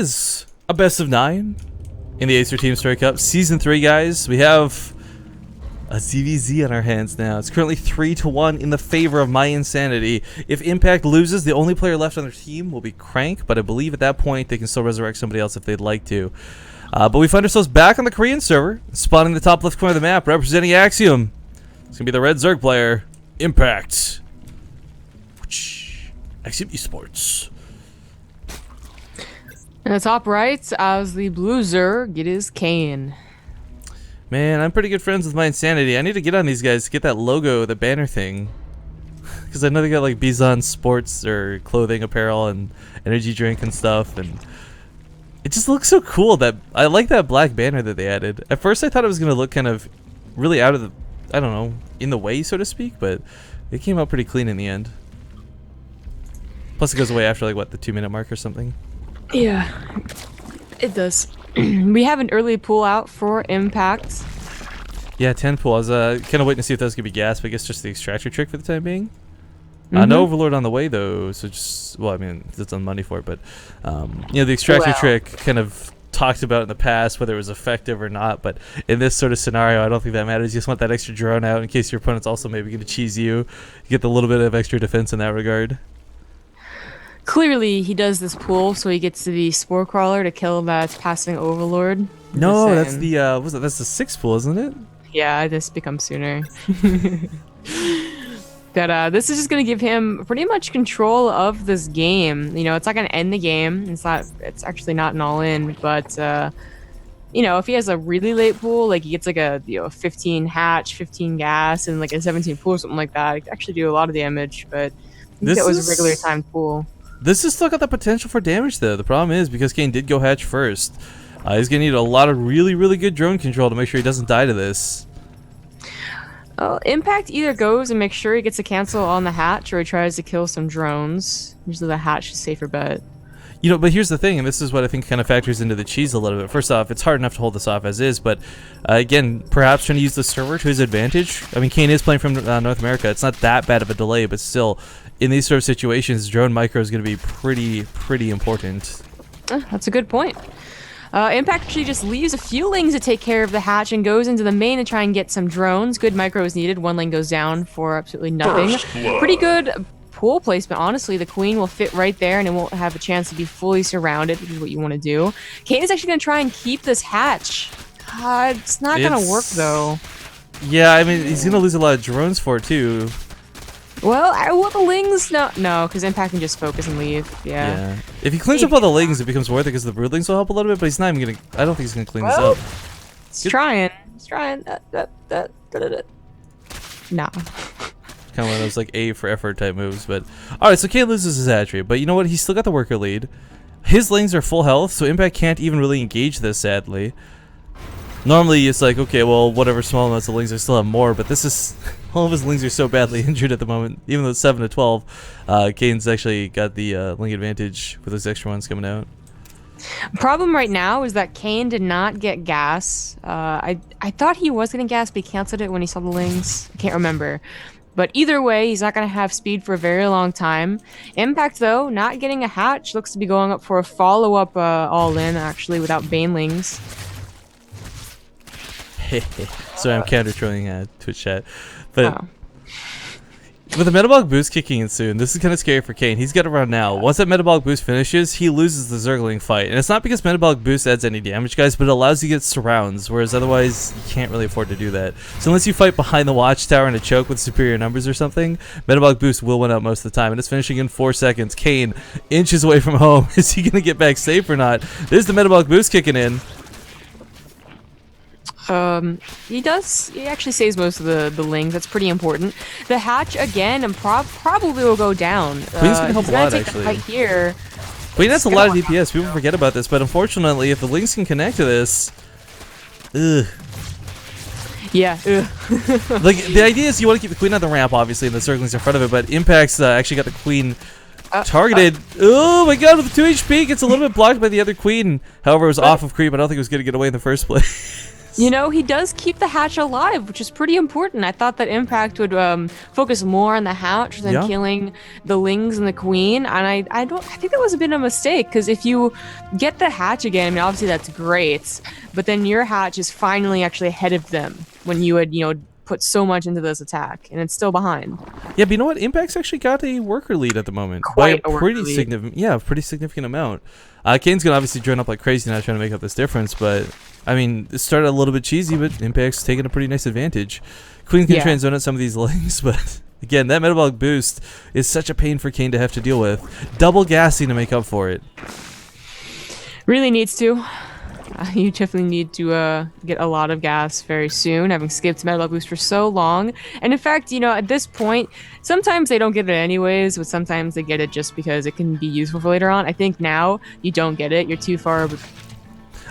Is a best of 9 in the Acer Team Story Cup Season 3, guys. We have a ZVZ on our hands now. It's currently 3-1 in the favor of mYinsanity. If Impact loses, the only player left on their team will be Crank, but I believe at that point they can still resurrect somebody else if they'd like to. But we find ourselves back on the Korean server, spawning the top left corner of the map, representing Axiom. It's going to be the red Zerg player, Impact. Axiom Esports. In the top right, as the blue Zerg, it is Kane. Man, I'm pretty good friends with mYinsanity. I need to get on these guys to get that logo, the banner thing. Because I know they got like Bizon sports or clothing, apparel, and energy drink and stuff. And it just looks so cool. That I like that black banner that they added. At first I thought it was going to look kind of really out of the, I don't know, in the way, so to speak. But it came out pretty clean in the end. Plus it goes away after like, what, the 2-minute mark or something? Yeah, it does. We have an early pull out for Impact. Yeah, 10 pull. I was kind of waiting to see if that was going to be gas, but I guess just the extractor trick for the time being. No Overlord on the way, though, so just, well, I mean, it's on money for it, but, you know, the extractor trick kind of talked about in the past, whether it was effective or not, but in this sort of scenario, I don't think that matters. You just want that extra drone out in case your opponent's also maybe going to cheese you. You get the little bit of extra defense in that regard. Clearly, he does this pull, so he gets to the Spore Crawler to kill that passing Overlord. No, that's the, that's the 6th pull, isn't it? Yeah, this becomes sooner. But this is just gonna give him pretty much control of this game. You know, it's not gonna end the game. It's actually not an all-in, but you know, if he has a really late pool, like he gets like a 15 hatch, 15 gas, and like a 17 pool or something like that, it can actually do a lot of damage. But I think that was a regular timed pool. This has still got the potential for damage, though. The problem is, because Kane did go hatch first, he's going to need a lot of really, really good drone control to make sure he doesn't die to this. Impact either goes and makes sure he gets a cancel on the hatch, or he tries to kill some drones. Usually the hatch is a safer bet. You know, but here's the thing, and this is what I think kind of factors into the cheese a little bit. First off, it's hard enough to hold this off as is, but again, perhaps trying to use the server to his advantage. I mean, Kane is playing from North America. It's not that bad of a delay, but still, in these sort of situations, drone micro is going to be pretty important. That's a good point. Impact actually just leaves a few lings to take care of the hatch and goes into the main to try and get some drones. Good micro is needed. One lane goes down for absolutely nothing. Pretty good pool placement, honestly. The queen will fit right there and it won't have a chance to be fully surrounded, which is what you want to do. Kane is actually going to try and keep this hatch. It's not going to work, though. Yeah, I mean, he's going to lose a lot of drones for it, too. Well, I want the lings. No, because Impact can just focus and leave. Yeah. If he cleans up all the lings, it becomes worth it because the broodlings will help a little bit, but he's not even going to, I don't think he's going to clean this up. He's trying. He's trying. Nah. Kind of one of those like A for effort type moves, but alright, so Kane loses his attribute, but you know what, he's still got the worker lead. His lings are full health, so Impact can't even really engage this, sadly. Normally it's like, okay, well, whatever small amounts of lings, I still have more, but this is, all of his lings are so badly injured at the moment, even though it's 7-12. Kane's actually got the ling advantage with those extra ones coming out. Problem right now is that Kane did not get gas. I thought he was getting gas, but he canceled it when he saw the lings. I can't remember. But either way, he's not going to have speed for a very long time. Impact, though, not getting a hatch. Looks to be going up for a follow-up all-in, actually, without Banelings. Sorry, I'm counter-trolling Twitch chat. But with the metabolic boost kicking in soon, this is kind of scary for Kane. He's got to run now. Once that metabolic boost finishes, he loses the Zergling fight. And it's not because metabolic boost adds any damage, guys, but it allows you to get surrounds, whereas otherwise, you can't really afford to do that. So unless you fight behind the watchtower in a choke with superior numbers or something, metabolic boost will win out most of the time. And it's finishing in 4 seconds. Kane, inches away from home. Is he going to get back safe or not? There's the metabolic boost kicking in. He actually saves most of the lings. That's pretty important. The hatch, again, and probably will go down. Queen's gonna help a lot, actually. Right here. Queen has a lot of DPS. People forget about this, but unfortunately, if the lings can connect to this, Yeah, like, the idea is you want to keep the queen on the ramp, obviously, and the Zerglings in front of it, but Impact's actually got the queen targeted. Oh my god, with the 2 HP, gets a little bit blocked by the other queen. However, it was off of creep. I don't think it was going to get away in the first place. You know, he does keep the hatch alive, which is pretty important. I thought that Impact would focus more on the hatch than killing the Lings and the Queen, and I think that was a bit of a mistake, because if you get the hatch again, I mean, obviously that's great, but then your hatch is finally actually ahead of them when you had, put so much into this attack, and it's still behind. Yeah, but you know what? Impact's actually got a worker lead at the moment. Quite by a pretty significant, pretty significant amount. Kane's gonna obviously join up like crazy now, trying to make up this difference, but I mean, it started a little bit cheesy, but Impact's taking a pretty nice advantage. Queen can transzone at some of these Lings, but again, that metabolic boost is such a pain for Kane to have to deal with. Double gassing to make up for it. Really needs to. You definitely need to get a lot of gas very soon, having skipped metabolic boost for so long. And in fact, at this point, sometimes they don't get it anyways, but sometimes they get it just because it can be useful for later on. I think now you don't get it. You're too far.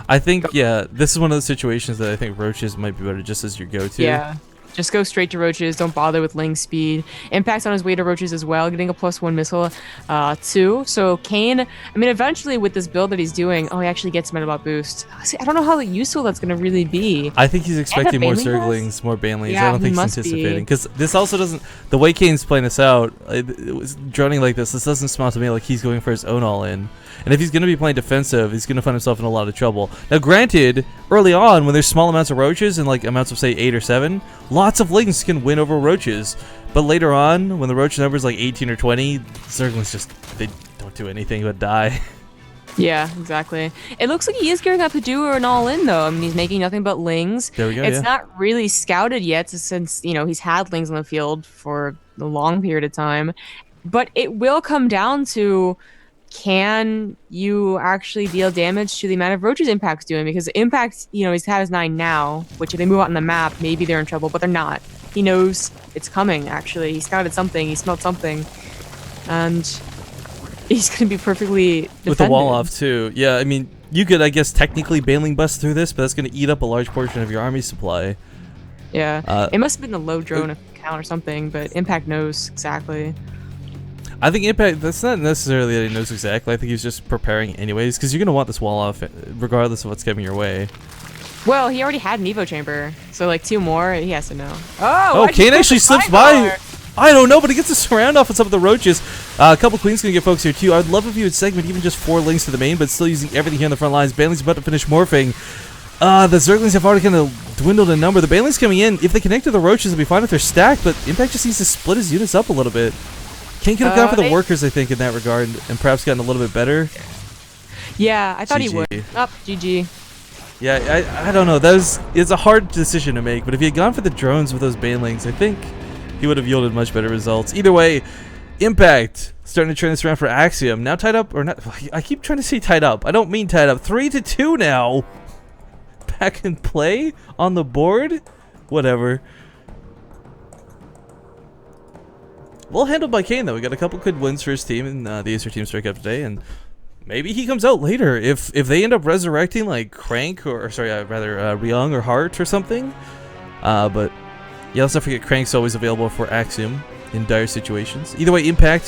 I think, this is one of those situations that I think Roaches might be better just as your go-to. Yeah. Just go straight to Roaches. Don't bother with Ling speed. Impact's on his way to Roaches as well, getting a +1 missile too. So Kane, I mean, eventually with this build that he's doing, he actually gets metabolic boost. See, I don't know how useful that's going to really be. I think he's expecting more Zerglings, more Banelings. I don't think he's anticipating. Because this also doesn't, the way Kane's playing this out, it was droning like this doesn't smell to me like he's going for his own all-in. And if he's going to be playing defensive, he's going to find himself in a lot of trouble. Now, granted, early on, when there's small amounts of Roaches and like amounts of, say, 8 or 7, lots of Lings can win over Roaches. But later on, when the Roach number is like 18 or 20, Zerglings just, they don't do anything but die. Yeah, exactly. It looks like he is gearing up to do an all-in, though. I mean, he's making nothing but Lings. There we go, It's not really scouted yet, since, he's had Lings on the field for a long period of time. But it will come down to, can you actually deal damage to the amount of Roaches Impact's doing? Because Impact, he's had his 9 now, which if they move out on the map, maybe they're in trouble, but they're not. He knows it's coming, actually. He scouted something, he smelled something, and he's going to be perfectly defended. With the wall off, too. Yeah, I mean, you could, I guess, technically Baneling bust through this, but that's going to eat up a large portion of your army supply. Yeah, it must have been the low drone account or something, but Impact knows exactly. I think Impact, that's not necessarily that he knows exactly. I think he's just preparing anyways, because you're going to want this wall off regardless of what's coming your way. Well, he already had an Evo chamber, so like 2 more, he has to know. Kane actually slips by. I don't know, but he gets a surround off of some of the Roaches. A couple Queens going to get folks here too. I'd love if you would segment even just 4 Lings to the main, but still using everything here on the front lines. Baneling's about to finish morphing. The Zerglings have already kind of dwindled in number. The Baneling's coming in. If they connect to the Roaches, it'll be fine if they're stacked, but Impact just needs to split his units up a little bit. Kane could have gone for the workers, I think, in that regard, and perhaps gotten a little bit better. Yeah, I thought he would. GG. Yeah, I don't know. It's a hard decision to make, but if he had gone for the drones with those Banelings, I think he would have yielded much better results. Either way, Impact starting to turn this around for Axiom. Now tied up, or not. I keep trying to say tied up. I don't mean tied up. 3-2 now. Back in play on the board? Whatever. Well handled by Kane, though. We got a couple good wins for his team in the Acer Team Strike Up today, and maybe he comes out later if they end up resurrecting like Crank or sorry, rather Ryung or Hart or something. But yeah, let's not forget Crank's always available for Axiom in dire situations. Either way, Impact